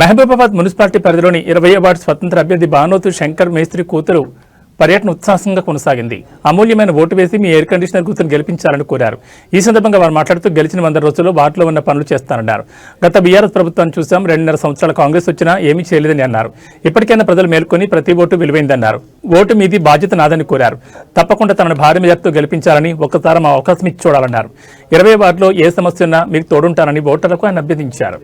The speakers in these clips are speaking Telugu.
మహబూబాబాద్ మున్సిపాలిటీ పరిధిలోని 20వ వార్డు స్వతంత్ర అభ్యర్థి బానోతు శంకర్ మేస్త్రి కూతురు పర్యటన ఉత్సాహంగా కొనసాగింది. అమూల్యమైన ఓటు వేసి మీ ఎయిర్ కండిషనర్ కూతురు గెలిపించాలని కోరారు. ఈ సందర్భంగా వారు మాట్లాడుతూ గెలిచిన 100 రోజుల్లో వార్డులో ఉన్న పనులు చేస్తానన్నారు. గత బీఆర్ఎస్ ప్రభుత్వాన్ని చూసాం, 2.5 సంవత్సరాల కాంగ్రెస్ వచ్చినా ఏమీ చేయలేదని అన్నారు. ఇప్పటికైనా ప్రజలు మేల్కొని ప్రతి ఓటు విలువైందన్నారు. ఓటు మీది, బాధ్యత నాదని కోరారు. తప్పకుండా తనను భారీ మెజార్టీతో గెలిపించాలని ఒక్కసారి మా అవకాశం ఇచ్చి చూడాలన్నారు. 20వ వార్డులో ఏ సమస్య ఉన్నా మీకు తోడుంటానని ఓటర్లకు ఆయన అభ్యర్థించారు.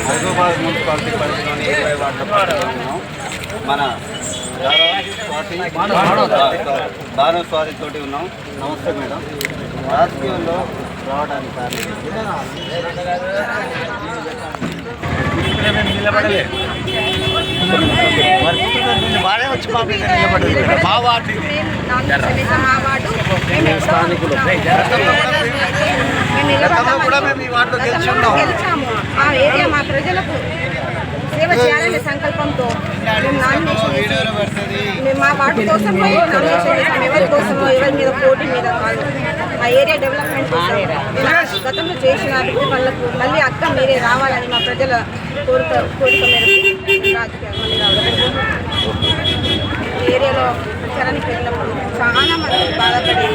మహబూబాబాద్ మున్సిపాలిటీ పరిధిలోని 20 వార్డుల పరిధిలో మన భాను స్వాతితోటి ఉన్నాం. నమస్తే మేడం. రాజకీయంలో రావడానికి మా ప్రజలకు సేవ చేయాలనే సంకల్పంతో మేము మా వార్డు కోసం ఎవరి కోసమో ఎవరి మీద పోటీ మీద కాదు, మా ఏరియా డెవలప్మెంట్ కోసం గతంలో చేసిన వాళ్ళకు మళ్ళీ అక్క మీరే రావాలని మా ప్రజల కోరిక మేరకు రాజకీయాలు మళ్ళీ రావాలి. ఏరియాలో ప్రచారానికి వెళ్ళినప్పుడు చాలా మంది బాధపడి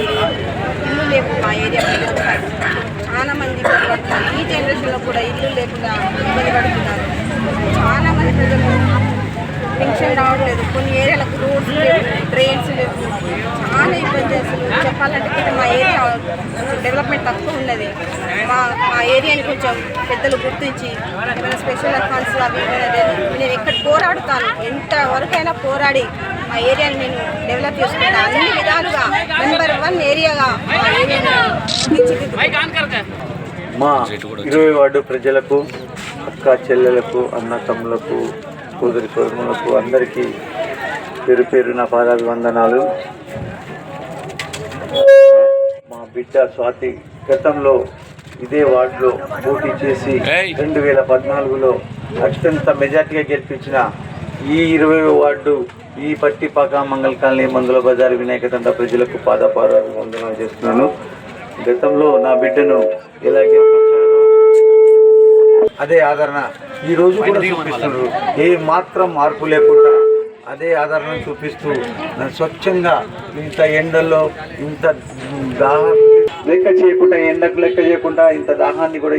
ఇల్లు లేవు. మా ఏరియా ప్రజలకు చాలా మంది పడుతున్నారు. ఈ జనరేషన్లో కూడా ఇల్లు లేకుండా ఇబ్బంది పడుతున్నారు. చాలా మంది ప్రజలు పెన్షన్ రావట్లేదు. కొన్ని ఏరియాలకు రోడ్స్ లేవు, డ్రైన్స్ లేవు. చాలా ఇబ్బంది. అసలు చెప్పాలంటే మా ఏరియా డెవలప్మెంట్ తక్కువ ఉన్నది. మా ఏరియాని కొంచెం పెద్దలు గుర్తించి ఏమైనా స్పెషల్ ఫండ్స్ అవి నేను ఎక్కడ పోరాడుతాను, ఎంతవరకైనా పోరాడి మా ఏరియాని నేను డెవలప్ చేసుకుంటాను. అన్ని విధాలుగా నెంబర్ 1 ఏరియాగా మా ఏరియాని మా 20 వార్డు ప్రజలకు, అక్క చెల్లెలకు, అన్న తమ్ములకు, సోదరి సోదరులకు అందరికీ పేరు పేరు నా పాదాభివందనాలు. మా బిడ్డ స్వాతి గతంలో ఇదే వార్డులో పోటీ చేసి 2014లో అత్యంత మెజార్టీగా గెలిపించిన ఈ 20వ వార్డు ఈ పట్టిపాక మంగళ కాలనీ మందుల బజార్ వినాయక తండ ప్రజలకు పాదాభివందనాలు చేస్తున్నాను. గతంలో నా బిడ్డను ఎలా గెలిపించారో అదే ఆదరణ ఈ రోజు కూడా చూపిస్తున్నారు. ఏ మాత్రం మార్పు లేకుండా అదే ఆదరణ చూపిస్తూ స్వచ్ఛంగా ఇంత ఎండల్లో ఇంత దాహం లెక్క చేయకుండా, ఎండకు లెక్క చేయకుండా, ఇంత దాహాన్ని కూడా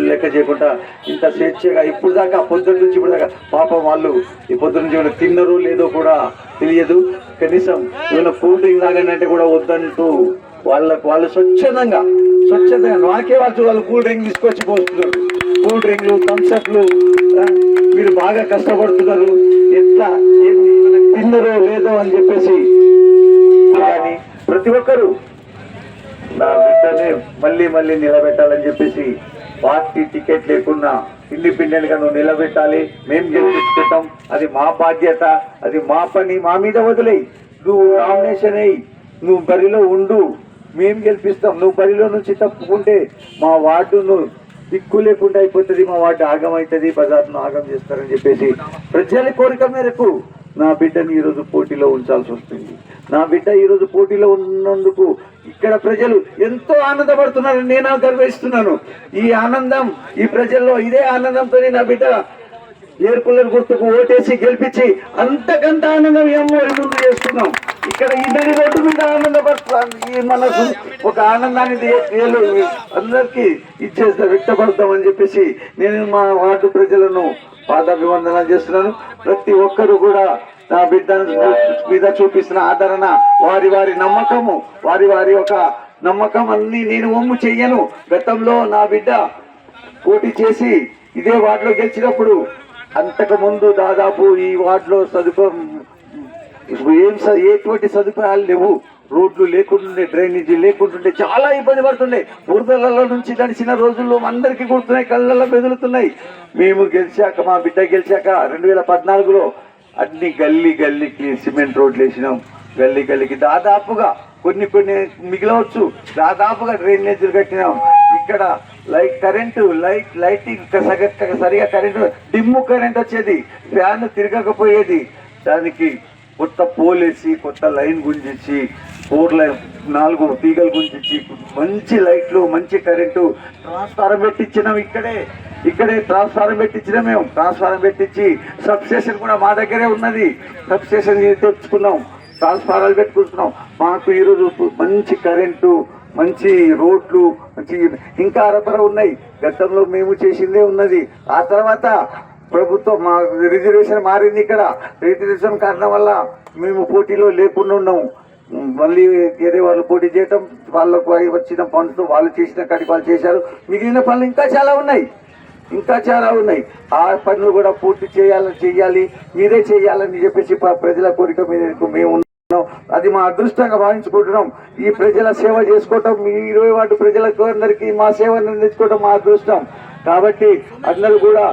లెక్క చేయకుండా ఇంత స్వేచ్ఛగా ఇప్పుడు దాకా పొద్దున్న నుంచి ఇప్పుడు దాకా పాపం వాళ్ళు ఈ పొద్దున్న నుంచి ఏమైనా తిన్నరో లేదో కూడా తెలియదు. కనీసం ఏమైనా కూల్ డ్రింక్ తాగనంటే కూడా వద్దంటూ వాళ్ళు స్వచ్ఛందంగా నాకే వాళ్ళు కూల్ డ్రింక్ తీసుకొచ్చి పోస్తున్నారు. కూల్ డ్రింక్లు, థమ్స్అప్లు. మీరు బాగా కష్టపడుతున్నారు, ఎట్లా తిన్నరో లేదో అని చెప్పేసి కానీ ప్రతి ఒక్కరూ నా బిడ్డనే మళ్ళీ నిలబెట్టాలని చెప్పేసి పార్టీ టికెట్ లేకున్నా ఇండిపెండెంట్ గా నువ్వు నిలబెట్టాలి, మేము గెలిపించుకుంటాం, అది మా బాధ్యత, అది మా పని, మా మీద వదిలేయి. నువ్వు నామినేషన్ అయ్యి నువ్వు బరిలో ఉండు, మేము గెలిపిస్తాం. నువ్వు బరిలో నుంచి తప్పుకుంటే మా వార్డును దిక్కు లేకుండా అయిపోతుంది, మా వార్డు ఆగం అవుతుంది, బజార్ను ఆగం చేస్తారని చెప్పేసి ప్రజల కోరిక మేరకు నా బిడ్డని ఈరోజు పోటీలో ఉంచాల్సి వస్తుంది. నా బిడ్డ ఈరోజు పోటీలో ఉన్నందుకు ఇక్కడ ప్రజలు ఎంతో ఆనందపడుతున్నారని నేను గర్విస్తున్నాను. ఈ ఆనందం ఈ ప్రజల్లో ఇదే ఆనందంతో నా బిడ్డ ఎయిర్ కూలర్ గుర్తుకు ఓటేసి గెలిపించి అంతకంత ఆనందం ఏమోరి ముందు చేస్తున్నాం. ఇక్కడ ఇద్దరి రోడ్డు మీద ఆనందపడుతున్నాం. ఈ మనకు ఒక ఆనందాన్ని అందరికీ ఇచ్చేస్తా వ్యక్తపడతామని చెప్పేసి నేను మా వార్డు ప్రజలను పాదాభివందనాలు చేస్తున్నాను. ప్రతి ఒక్కరు కూడా నా బిడ్డ మీద చూపిస్తున్న ఆదరణ, వారి నమ్మకము, వారి ఒక నమ్మకం అన్ని నేను ఒమ్ము చెయ్యను. గతంలో నా బిడ్డ పోటీ చేసి ఇదే వార్డులో గెలిచినప్పుడు అంతకు ముందు దాదాపు ఈ వార్డులో ఎటువంటి సదుపాయాలు లేవు. రోడ్లు లేకుంటుండే, డ్రైనేజీ లేకుంటుండే, చాలా ఇబ్బంది పడుతుండే. బురదలలో నుంచి తడిచిన రోజుల్లో అందరికీ గుర్తున్నాయి, కళ్ళల్లో బెదులుతున్నాయి. మేము గెలిచాక, మా బిడ్డ గెలిచాక 2014లో అన్ని గల్లీకి సిమెంట్ రోడ్లు వేసినాం. గల్లీకి దాదాపుగా కొన్ని మిగిలవచ్చు, దాదాపుగా డ్రైనేజీలు కట్టినాం. ఇక్కడ లైటింగ్ సరిగా కరెంటు, డిమ్ము కరెంట్ వచ్చేది, ఫ్యాన్ తిరగకపోయేది. దానికి కొత్త పోల్ వేసి, కొత్త లైన్ గుంజించి, 4 తీగలు గుంజించి, మంచి లైట్లు, మంచి కరెంటు, ట్రాన్స్ఫారం పెట్టించినాం. ఇక్కడే ట్రాన్స్ఫారం పెట్టించినాం. మేము ట్రాన్స్ఫారం పెట్టించి, సబ్ స్టేషన్ కూడా మా దగ్గరే ఉన్నది. సబ్ స్టేషన్ తెచ్చుకున్నాం, ట్రాన్స్ఫారాలు పెట్టుకుంటున్నాం. మాకు ఈరోజు మంచి కరెంటు, మంచి రోడ్లు, మంచి ఇంకా అరపర ఉన్నాయి. గతంలో మేము చేసిందే ఉన్నది. ఆ తర్వాత ప్రభుత్వం మా రిజర్వేషన్ మారింది. ఇక్కడ రిజర్వేషన్ కారణం వల్ల మేము పోటీలో లేకుండా ఉన్నాము. మళ్ళీ వేరే వాళ్ళు పోటీ చేయటం, వాళ్ళకు వచ్చిన పనులతో వాళ్ళు చేసిన కాడికి వాళ్ళు చేశారు. మిగిలిన పనులు ఇంకా చాలా ఉన్నాయి. ఆ పనులు కూడా పూర్తి చేయాలి, మీరే చేయాలని చెప్పేసి ప్రజల కోరిక మీద మేము ఉన్నాం. అది మా అదృష్టంగా భావించుకుంటున్నాం. ఈ ప్రజల సేవ చేసుకోవటం, మీ 20 వార్డు ప్రజలకు అందరికీ మా సేవను అందించుకోవటం మా అదృష్టం. కాబట్టి అందరూ కూడా